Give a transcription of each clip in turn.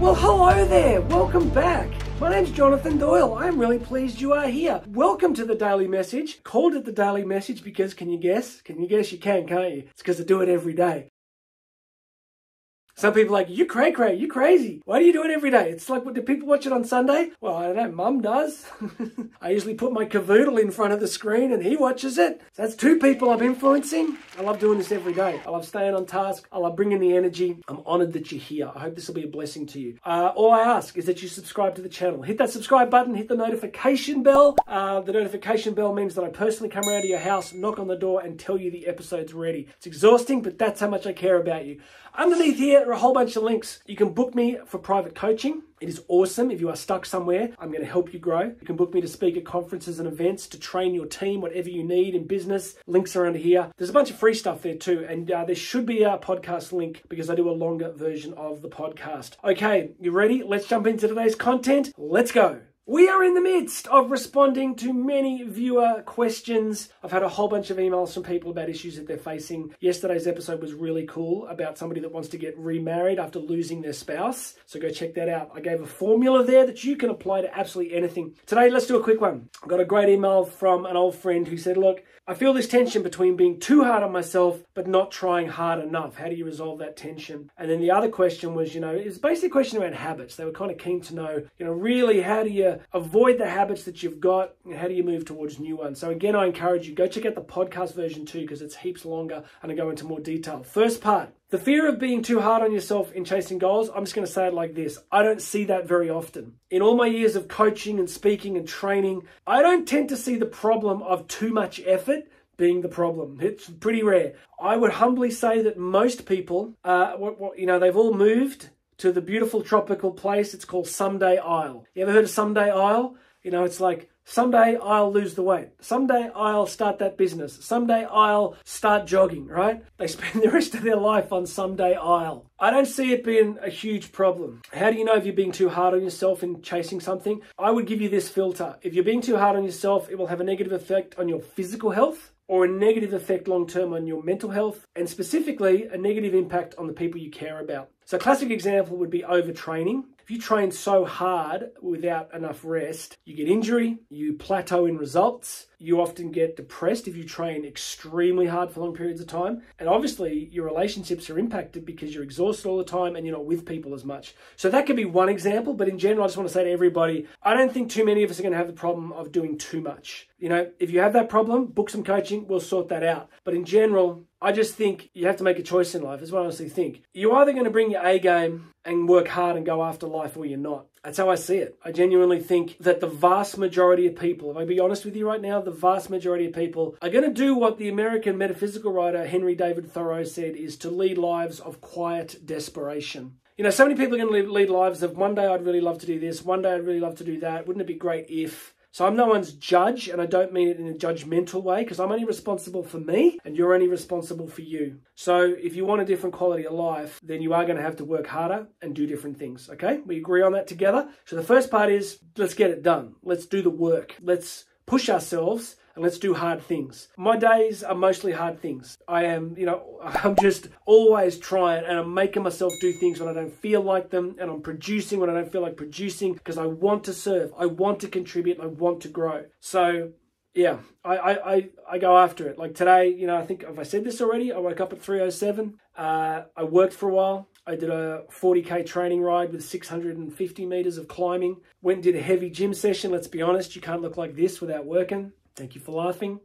Well, hello there. Welcome back. My name's Jonathan Doyle. I'm really pleased you are here. Welcome to the Daily Message. Called it the Daily Message because, can you guess? Can you guess? You can, can't you? It's because I do it every day. Some people are like, you cray-cray, you crazy. Why do you do it every day? It's like, do people watch it on Sunday? Well, I don't know, Mum does. I usually put my cavoodle in front of the screen and he watches it. So that's two people I'm influencing. I love doing this every day. I love staying on task. I love bringing the energy. I'm honored that you're here. I hope this will be a blessing to you. All I ask is that you subscribe to the channel. Hit that subscribe button, hit the notification bell. The notification bell means that I personally come around to your house, knock on the door and tell you the episode's ready. It's exhausting, but that's how much I care about you. Underneath here are a whole bunch of links. You can book me for private coaching. It is awesome. If you are stuck somewhere, I'm going to help you grow. You can book me to speak at conferences and events, to train your team, whatever you need in business. Links are under here. There's a bunch of free stuff there too. And there should be a podcast link because I do a longer version of the podcast. Okay, you ready? Let's jump into today's content. Let's go. We are in the midst of responding to many viewer questions. I've had a whole bunch of emails from people about issues that they're facing. Yesterday's episode was really cool about somebody that wants to get remarried after losing their spouse. So go check that out. I gave a formula there that you can apply to absolutely anything. Today, let's do a quick one. I got a great email from an old friend who said, look, I feel this tension between being too hard on myself, but not trying hard enough. How do you resolve that tension? And then the other question was, it's basically a question around habits. They were kind of keen to know, really how do you avoid the habits that you've got and how do you move towards new ones? So again, I encourage you, go check out the podcast version too, because it's heaps longer and I go into more detail. First part, the fear of being too hard on yourself in chasing goals. I'm just going to say it like this. I don't see that very often. In all my years of coaching and speaking and training, I don't tend to see the problem of too much effort being the problem. It's pretty rare. I would humbly say that most people, they've all moved to the beautiful tropical place. It's called Someday I'll. You ever heard of Someday I'll? It's like, someday I'll lose the weight. Someday I'll start that business. Someday I'll start jogging, right? They spend the rest of their life on someday I'll. I don't see it being a huge problem. How do you know if you're being too hard on yourself in chasing something? I would give you this filter. If you're being too hard on yourself, it will have a negative effect on your physical health, or a negative effect long-term on your mental health, and specifically a negative impact on the people you care about. So a classic example would be overtraining. If you train so hard without enough rest, you get injury, you plateau in results, you often get depressed if you train extremely hard for long periods of time. And obviously your relationships are impacted because you're exhausted all the time and you're not with people as much. So that could be one example, but in general, I just want to say to everybody, I don't think too many of us are going to have the problem of doing too much. If you have that problem, book some coaching, we'll sort that out. But in general, I just think you have to make a choice in life. That's what I honestly think. You're either going to bring your A game and work hard and go after life, or you're not. That's how I see it. I genuinely think that the vast majority of people, if I be honest with you right now, the vast majority of people are going to do what the American metaphysical writer Henry David Thoreau said is to lead lives of quiet desperation. So many people are going to lead lives of one day I'd really love to do this, one day I'd really love to do that. Wouldn't it be great if? So I'm no one's judge, and I don't mean it in a judgmental way, because I'm only responsible for me and you're only responsible for you. So if you want a different quality of life, then you are going to have to work harder and do different things, okay? We agree on that together. So the first part is, let's get it done. Let's do the work. Let's push ourselves and let's do hard things. My days are mostly hard things. I'm just always trying, and I'm making myself do things when I don't feel like them, and I'm producing when I don't feel like producing because I want to serve, I want to contribute, I want to grow. So yeah, I go after it. Like today, I think, have I said this already? I woke up at 3:07. I worked for a while. I did a 40K training ride with 650 meters of climbing. Went and did a heavy gym session. Let's be honest, you can't look like this without working. Thank you for laughing.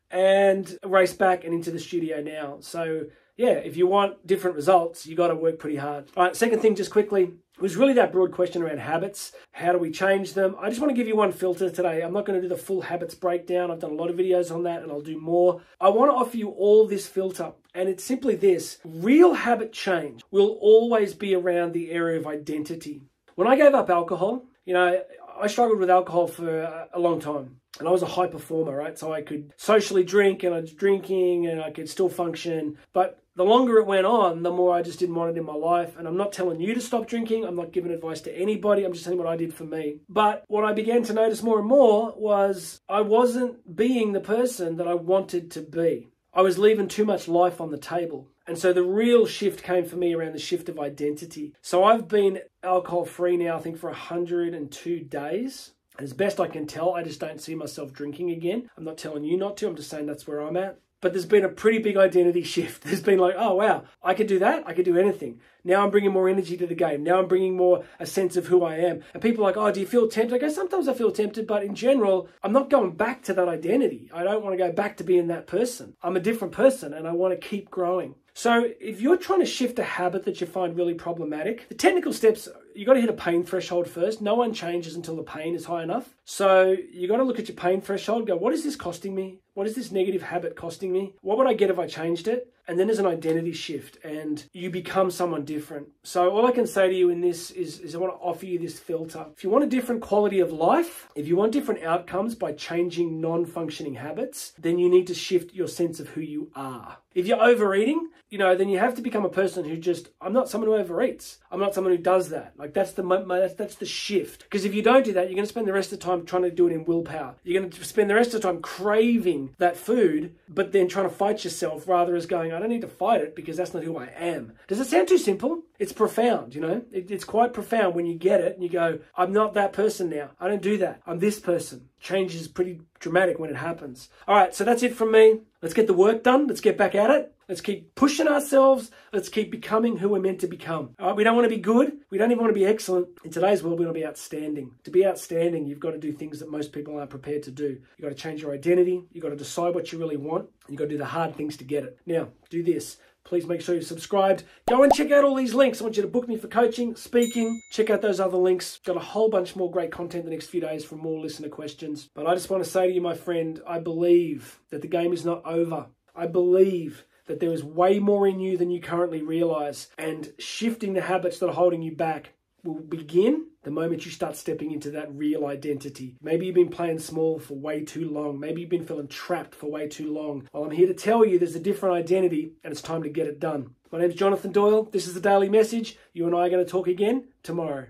And race back and into the studio now. So yeah, if you want different results, you got to work pretty hard. All right, second thing, just quickly, was really that broad question around habits. How do we change them? I just want to give you one filter today. I'm not going to do the full habits breakdown. I've done a lot of videos on that and I'll do more. I want to offer you all this filter, and it's simply this. Real habit change will always be around the area of identity. When I gave up alcohol, I struggled with alcohol for a long time. And I was a high performer, right? So I could socially drink, and I was drinking and I could still function. But the longer it went on, the more I just didn't want it in my life. And I'm not telling you to stop drinking. I'm not giving advice to anybody. I'm just telling what I did for me. But what I began to notice more and more was I wasn't being the person that I wanted to be. I was leaving too much life on the table. And so the real shift came for me around the shift of identity. So I've been alcohol free now, I think, for 102 days. As best I can tell, I just don't see myself drinking again. I'm not telling you not to, I'm just saying that's where I'm at. But there's been a pretty big identity shift. There's been like, oh wow, I could do that, I could do anything. Now I'm bringing more energy to the game. Now I'm bringing more a sense of who I am. And people are like, oh, do you feel tempted? I go, sometimes I feel tempted, but in general, I'm not going back to that identity. I don't want to go back to being that person. I'm a different person and I want to keep growing. So if you're trying to shift a habit that you find really problematic, the technical steps, you got to hit a pain threshold first. No one changes until the pain is high enough. So you got to look at your pain threshold, go, what is this costing me? What is this negative habit costing me? What would I get if I changed it? And then there's an identity shift and you become someone different. So all I can say to you in this is I want to offer you this filter. If you want a different quality of life, if you want different outcomes by changing non-functioning habits, then you need to shift your sense of who you are. If you're overeating, then you have to become a person who I'm not someone who overeats. I'm not someone who does that. Like that's the shift. Because if you don't do that, you're going to spend the rest of the time trying to do it in willpower. You're going to spend the rest of the time craving that food, but then trying to fight yourself rather as going, I don't need to fight it because that's not who I am. Does it sound too simple? It's profound, It's quite profound when you get it and you go, I'm not that person now. I don't do that. I'm this person. Change is pretty dramatic when it happens. All right, so that's it from me. Let's get the work done. Let's get back at it. Let's keep pushing ourselves. Let's keep becoming who we're meant to become. All right, we don't want to be good. We don't even want to be excellent. In today's world, we want to be outstanding. To be outstanding, you've got to do things that most people aren't prepared to do. You've got to change your identity. You've got to decide what you really want. You've got to do the hard things to get it. Now, do this. Please make sure you're subscribed. Go and check out all these links. I want you to book me for coaching, speaking. Check out those other links. Got a whole bunch more great content the next few days from more listener questions. But I just want to say to you, my friend, I believe that the game is not over. I believe that there is way more in you than you currently realize. And shifting the habits that are holding you back will begin the moment you start stepping into that real identity. Maybe you've been playing small for way too long. Maybe you've been feeling trapped for way too long. Well, I'm here to tell you there's a different identity and it's time to get it done. My name's Jonathan Doyle. This is the Daily Message. You and I are going to talk again tomorrow.